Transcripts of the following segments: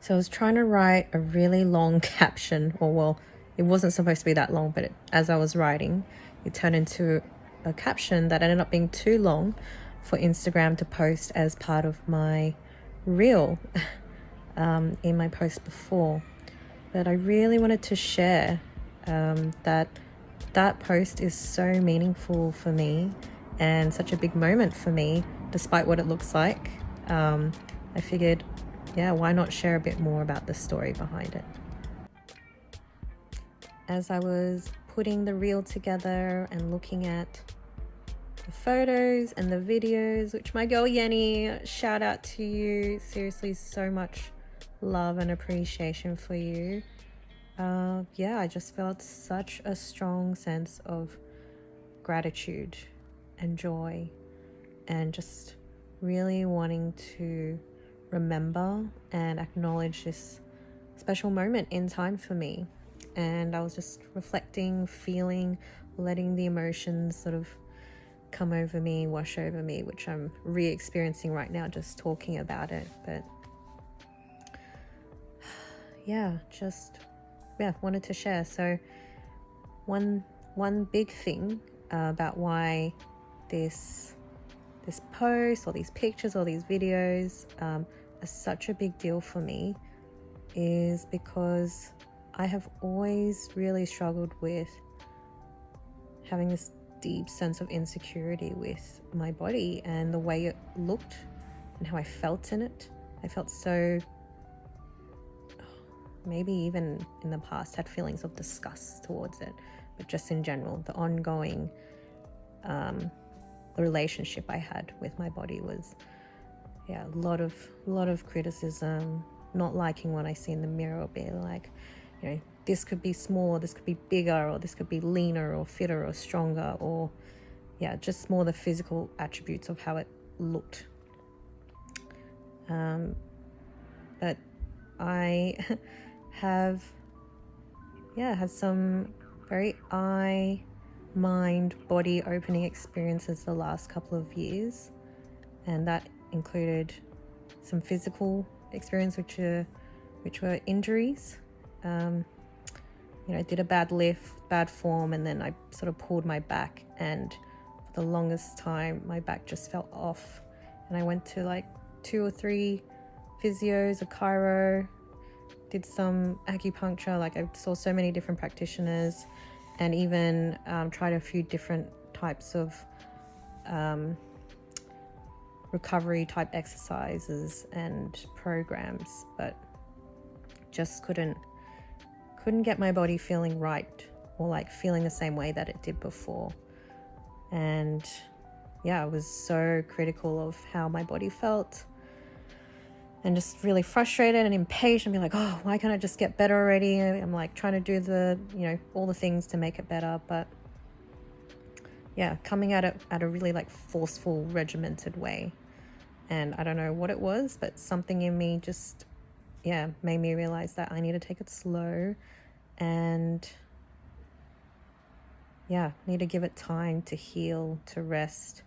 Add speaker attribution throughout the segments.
Speaker 1: So I was trying to write a really long caption, or well, it wasn't supposed to be that long, but as I was writing, it turned into a caption that ended up being too long for Instagram to post as part of my reel in my post before. But I really wanted to share that post is so meaningful for me and such a big moment for me, despite what it looks like. I figured, why not share a bit more about the story behind it? As I was putting the reel together and looking at the photos and the videos, which my girl Yenny, shout out to you. Seriously, so much love and appreciation for you. I just felt such a strong sense of gratitude and joy, and just really wanting to remember and acknowledge this special moment in time for me. And I was just reflecting, feeling, letting the emotions sort of come over me, wash over me, which I'm re-experiencing right now just talking about it. But wanted to share. So one big thing about why this post or these pictures or these videos are such a big deal for me is because I have always really struggled with having this deep sense of insecurity with my body and the way it looked and how I felt in it. I felt so, maybe even in the past, had feelings of disgust towards it, but just in general, the ongoing relationship I had with my body was a lot of criticism, not liking what I see in the mirror, or being like, this could be smaller, this could be bigger, or this could be leaner or fitter or stronger, or just more the physical attributes of how it looked. But I have had some very eye, mind, body opening experiences the last couple of years, and that included some physical experience which were injuries. I did a bad lift, bad form, and then I sort of pulled my back, and for the longest time my back just felt off, and I went to like 2 or 3 physios, a chiro, did some acupuncture. Like, I saw so many different practitioners, and even tried a few different types of recovery type exercises and programs, but just couldn't get my body feeling right, or like feeling the same way that it did before. And I was so critical of how my body felt, and just really frustrated and impatient, being like, oh, why can't I just get better already? I'm like trying to do the, all the things to make it better, but coming at it at a really like forceful, regimented way. And I don't know what it was, but something in me just made me realize that I need to take it slow, and need to give it time to heal, to rest,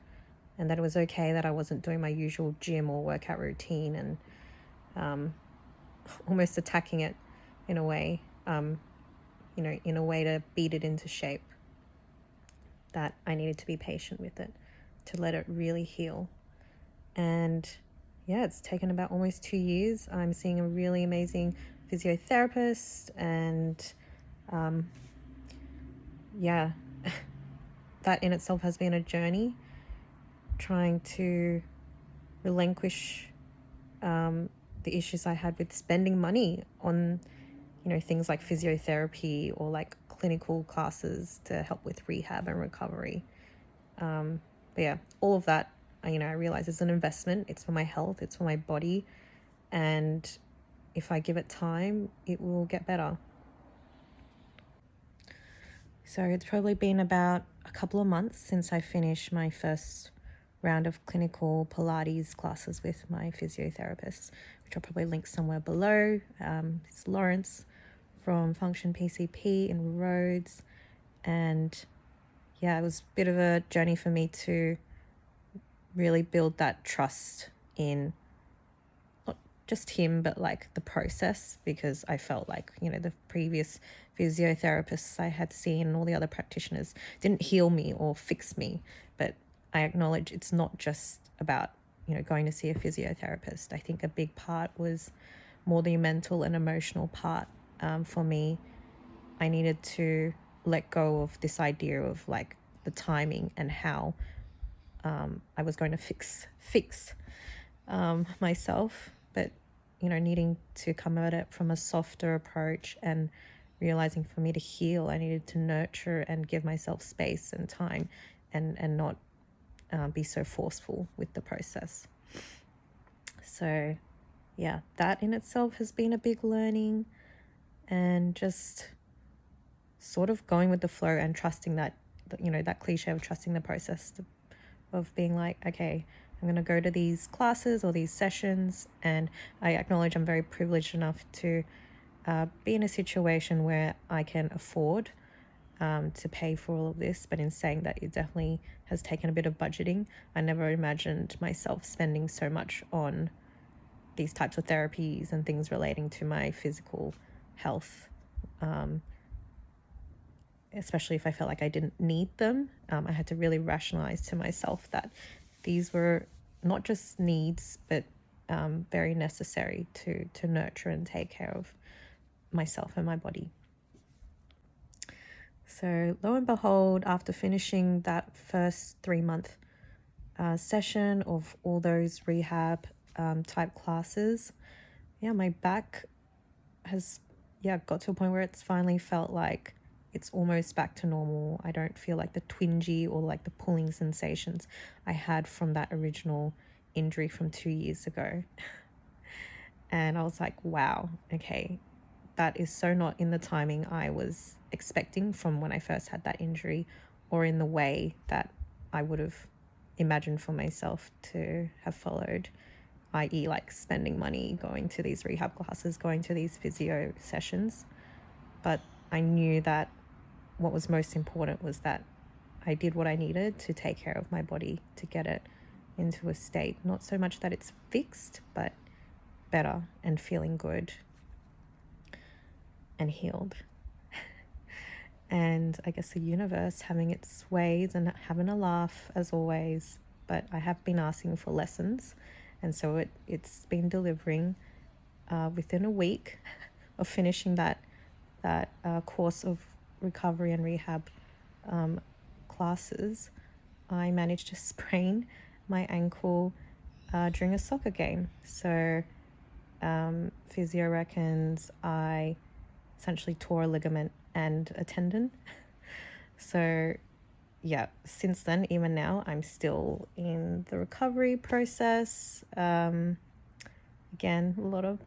Speaker 1: and that it was okay that I wasn't doing my usual gym or workout routine, and almost attacking it in a way, in a way to beat it into shape, that I needed to be patient with it, to let it really heal. And it's taken about almost 2 years. I'm seeing a really amazing physiotherapist, and that in itself has been a journey, trying to relinquish the issues I had with spending money on things like physiotherapy or like clinical classes to help with rehab and recovery. All of that, I realize is an investment. It's for my health, it's for my body, and if I give it time, it will get better. So it's probably been about a couple of months since I finished my first round of clinical Pilates classes with my physiotherapist, which I'll probably link somewhere below. It's Lawrence from Function PCP in Rhodes. And it was a bit of a journey for me to really build that trust in not just him, but like the process, because I felt like, you know, the previous physiotherapists I had seen and all the other practitioners didn't heal me or fix me. But I acknowledge it's not just about, you know, going to see a physiotherapist. I think a big part was more the mental and emotional part. For me, I needed to let go of this idea of like the timing and how I was going to fix myself, but, you know, needing to come at it from a softer approach and realizing for me to heal, I needed to nurture and give myself space and time, and not be so forceful with the process. So yeah, that in itself has been a big learning, and just sort of going with the flow and trusting that, you know, that cliche of trusting the process, of being like, okay, I'm going to go to these classes or these sessions, and I acknowledge I'm very privileged enough to be in a situation where I can afford to pay for all of this. But in saying that, it definitely has taken a bit of budgeting. I never imagined myself spending so much on these types of therapies and things relating to my physical health, especially if I felt like I didn't need them. I had to really rationalize to myself that these were not just needs, but very necessary to nurture and take care of myself and my body. So lo and behold, after finishing that first 3-month session of all those rehab type classes, my back has got to a point where it's finally felt like it's almost back to normal. I don't feel like the twingy or like the pulling sensations I had from that original injury from 2 years ago. And I was like, wow, okay, that is so not in the timing I was expecting from when I first had that injury, or in the way that I would have imagined for myself to have followed, i.e. like spending money, going to these rehab classes, going to these physio sessions. But I knew that what was most important was that I did what I needed to take care of my body, to get it into a state, not so much that it's fixed, but better and feeling good and healed. And I guess the universe having its ways and having a laugh as always, but I have been asking for lessons, and so it's been delivering. Within a week of finishing that course of recovery and rehab classes, I managed to sprain my ankle during a soccer game. So physio reckons I essentially tore a ligament and a tendon. So yeah, since then, even now, I'm still in the recovery process. Again, a lot of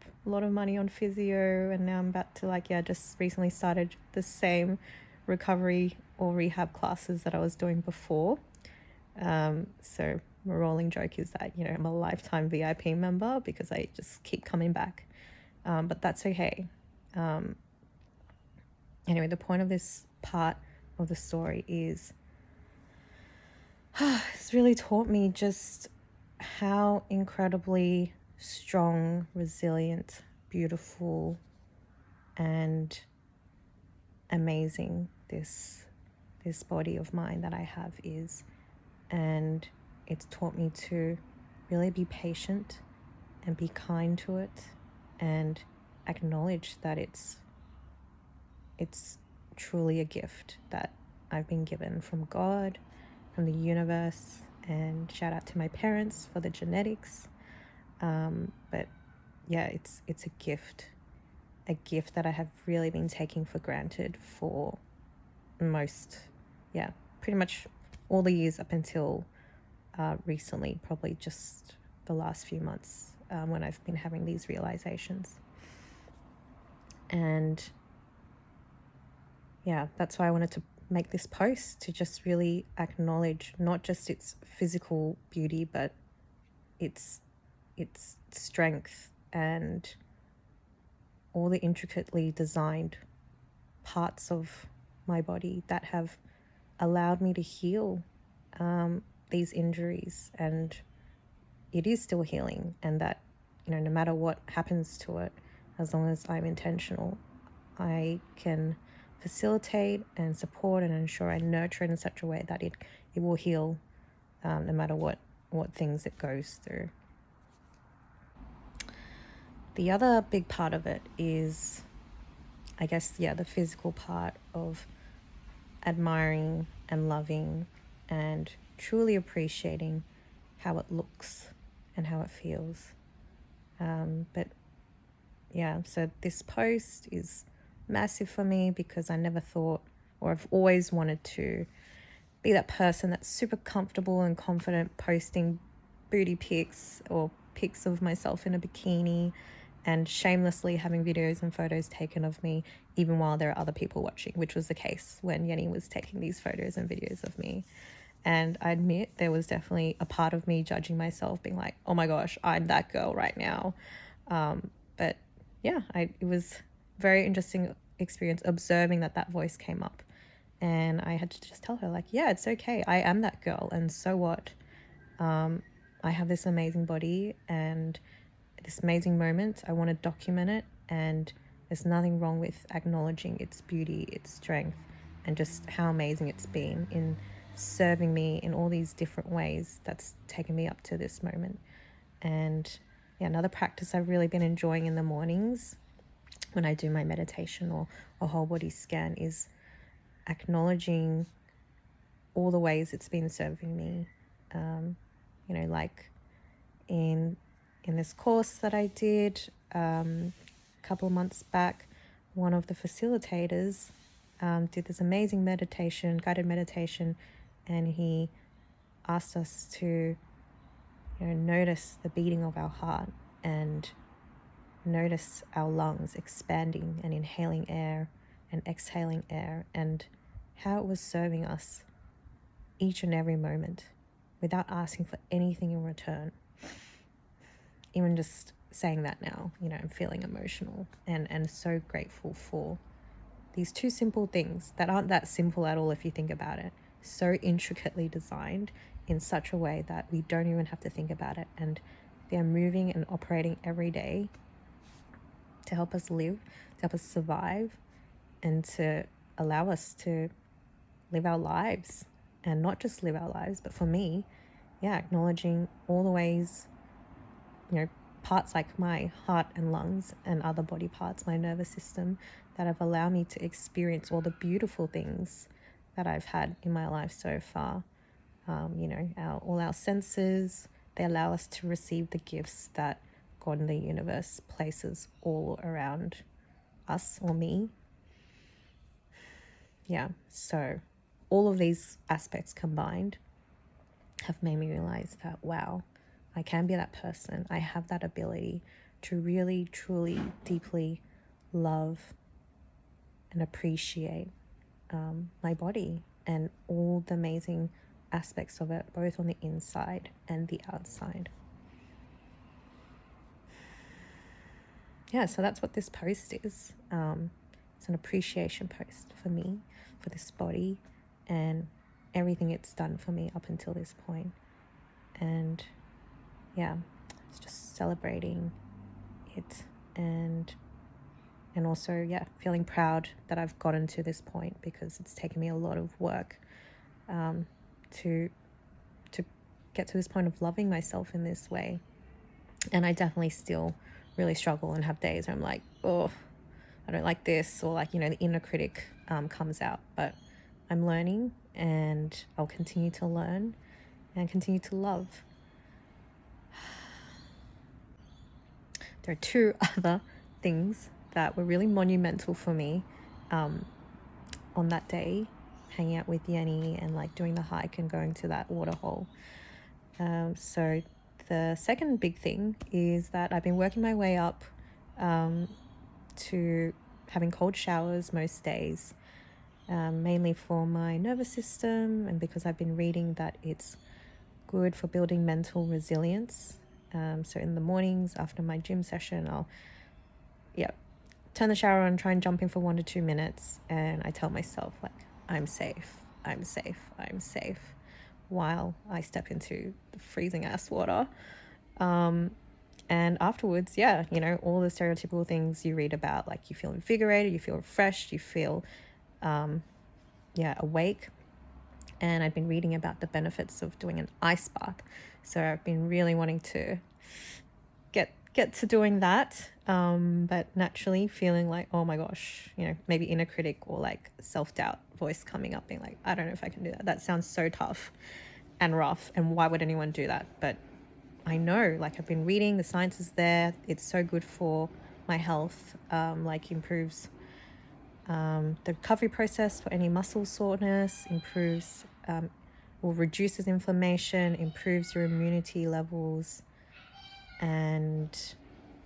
Speaker 1: money on physio, and now I'm about to just recently started the same recovery or rehab classes that I was doing before. So my rolling joke is that, you know, I'm a lifetime VIP member because I just keep coming back. But that's okay. Anyway, the point of this part of the story is it's really taught me just how incredibly strong, resilient, beautiful, and amazing this body of mine that I have is. And it's taught me to really be patient and be kind to it, and acknowledge that it's truly a gift that I've been given from God, from the universe, and shout out to my parents for the genetics. But yeah, it's a gift that I have really been taking for granted for pretty much all the years up until recently, probably just the last few months, when I've been having these realizations. And yeah, that's why I wanted to make this post, to just really acknowledge not just its physical beauty, but its strength and all the intricately designed parts of my body that have allowed me to heal these injuries, and it is still healing, and that no matter what happens to it, as long as I'm intentional, I can facilitate and support and ensure I nurture it in such a way that it will heal, no matter what things it goes through. The other big part of it is, I guess, the physical part of admiring and loving and truly appreciating how it looks and how it feels. So this post is massive for me because I never thought, or I've always wanted to be that person that's super comfortable and confident posting booty pics or pics of myself in a bikini and shamelessly having videos and photos taken of me even while there are other people watching, which was the case when Yenny was taking these photos and videos of me. And I admit there was definitely a part of me judging myself, being like, oh my gosh, I'm that girl right now. But yeah, it was very interesting experience observing that voice came up. And I had to just tell her, like, yeah, it's okay. I am that girl. And so what? I have this amazing body and this amazing moment. I want to document it. And there's nothing wrong with acknowledging its beauty, its strength, and just how amazing it's been in serving me in all these different ways that's taken me up to this moment. And another practice I've really been enjoying in the mornings when I do my meditation or a whole body scan is acknowledging all the ways it's been serving me. Like in this course that I did a couple of months back, one of the facilitators did this amazing guided meditation, and he asked us to notice the beating of our heart and notice our lungs expanding and inhaling air and exhaling air, and how it was serving us each and every moment without asking for anything in return. Even just saying that now, I'm feeling emotional and so grateful for these two simple things that aren't that simple at all if you think about it. So intricately designed in such a way that we don't even have to think about it, and they're moving and operating every day to help us live, to help us survive, and to allow us to live our lives. And not just live our lives, but for me, acknowledging all the ways, parts like my heart and lungs and other body parts, my nervous system, that have allowed me to experience all the beautiful things that I've had in my life so far. All our senses, they allow us to receive the gifts that God and the universe places all around us or me. So all of these aspects combined have made me realize that, wow, I can be that person. I have that ability to really, truly, deeply love and appreciate my body and all the amazing aspects of it, both on the inside and the outside. So that's what this post is. It's an appreciation post for me, for this body, and everything it's done for me up until this point. And it's just celebrating it and also feeling proud that I've gotten to this point, because it's taken me a lot of work to get to this point of loving myself in this way. And I definitely still really struggle and have days where I'm like, oh, I don't like this, or the inner critic comes out. But I'm learning, and I'll continue to learn and continue to love. There are two other things that were really monumental for me on that day, hanging out with Yenny and doing the hike and going to that waterhole. So the second big thing is that I've been working my way up to having cold showers most days, mainly for my nervous system, and because I've been reading that it's good for building mental resilience. So in the mornings after my gym session, I'll turn the shower on, try and jump in for 1 to 2 minutes, and I tell myself, I'm safe, I'm safe, I'm safe, while I step into the freezing ass water. And afterwards, yeah, you know, all the stereotypical things you read about, like you feel invigorated, you feel refreshed, you feel, awake. And I've been reading about the benefits of doing an ice bath. So I've been really wanting to get to doing that, but naturally feeling like, oh my gosh, you know, maybe inner critic or like self-doubt voice coming up being like, I don't know if I can do that. That sounds so tough and rough, and why would anyone do that? But I know, like, I've been reading, the science is there, it's so good for my health, like improves the recovery process for any muscle soreness, improves or reduces inflammation, improves your immunity levels. And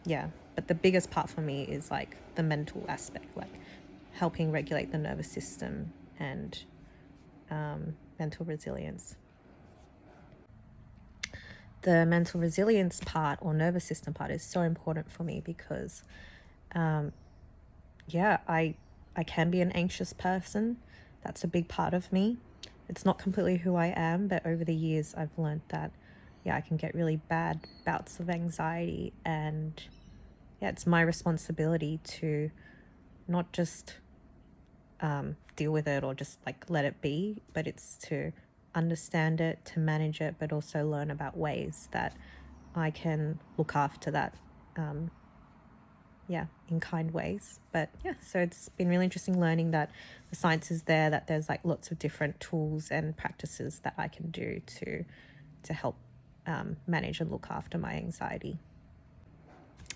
Speaker 1: yeah, but the biggest part for me is like the mental aspect, like helping regulate the nervous system and mental resilience. The mental resilience part or nervous system part is so important for me because I can be an anxious person. That's a big part of me. It's not completely who I am, but over the years I've learned that I can get really bad bouts of anxiety, and it's my responsibility to not just deal with it or just like let it be, but it's to understand it, to manage it, but also learn about ways that I can look after that in kind ways. But so it's been really interesting learning that the science is there, that there's like lots of different tools and practices that I can do to help manage and look after my anxiety.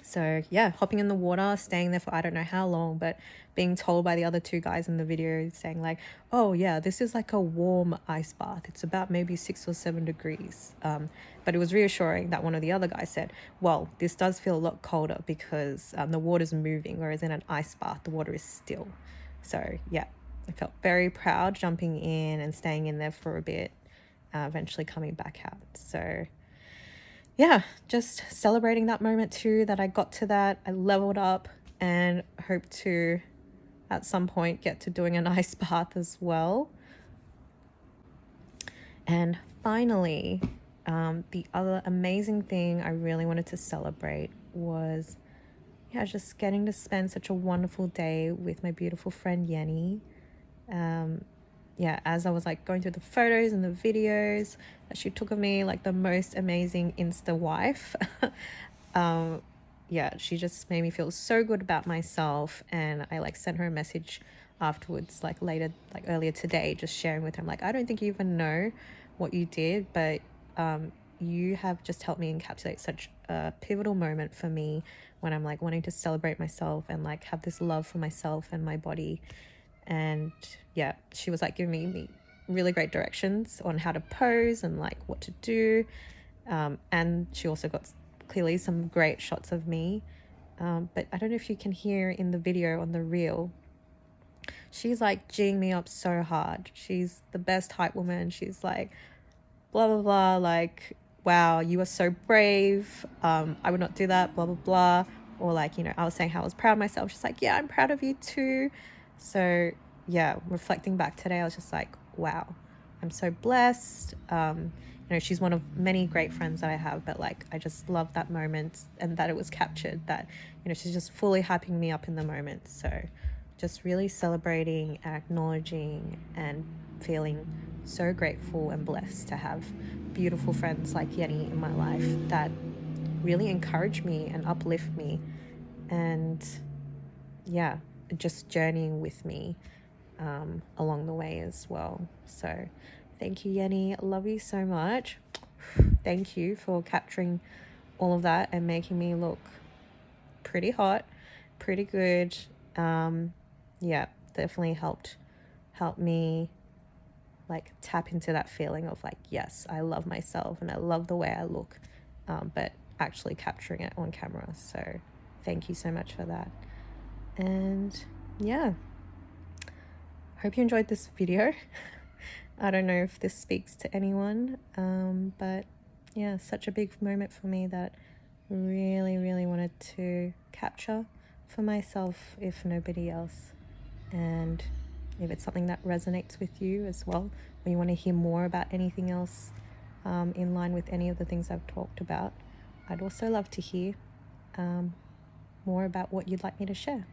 Speaker 1: So hopping in the water, staying there for I don't know how long, but being told by the other two guys in the video saying like, oh yeah, this is like a warm ice bath. It's about maybe 6 or 7 degrees. But it was reassuring that one of the other guys said, well, this does feel a lot colder because the water's moving, whereas in an ice bath, the water is still. So I felt very proud jumping in and staying in there for a bit, eventually coming back out. So just celebrating that moment too, that I got to that, I leveled up, and hope to at some point get to doing an ice bath as well. And finally, the other amazing thing I really wanted to celebrate was just getting to spend such a wonderful day with my beautiful friend Yenny. As I was like going through the photos and the videos that she took of me, like the most amazing Insta wife. She just made me feel so good about myself. And I like sent her a message afterwards, like earlier today, just sharing with her, like, I don't think you even know what you did, but you have just helped me encapsulate such a pivotal moment for me when I'm like wanting to celebrate myself and like have this love for myself and my body. And she was like giving me really great directions on how to pose and like what to do, and she also got clearly some great shots of me, but I don't know if you can hear in the video on the reel, she's like G'ing me up so hard. She's the best hype woman. She's like blah blah blah, like, wow, you are so brave, I would not do that, blah blah blah. Or like, you know, I was saying how I was proud of myself, she's like, yeah, I'm proud of you too. So reflecting back today, I was just like, wow, I'm so blessed. You know, she's one of many great friends that I have, but like I just love that moment and that it was captured, that, you know, she's just fully hyping me up in the moment. So just really celebrating, acknowledging, and feeling so grateful and blessed to have beautiful friends like Yenny in my life that really encourage me and uplift me, and just journeying with me along the way as well. So thank you, Yenny. I love you so much. Thank you for capturing all of that and making me look pretty hot, pretty good. Definitely helped me like tap into that feeling of like, yes, I love myself and I love the way I look, but actually capturing it on camera. So thank you so much for that. And hope you enjoyed this video. I don't know if this speaks to anyone, but such a big moment for me that really, really wanted to capture for myself, if nobody else. And if it's something that resonates with you as well, or you want to hear more about anything else in line with any of the things I've talked about, I'd also love to hear more about what you'd like me to share.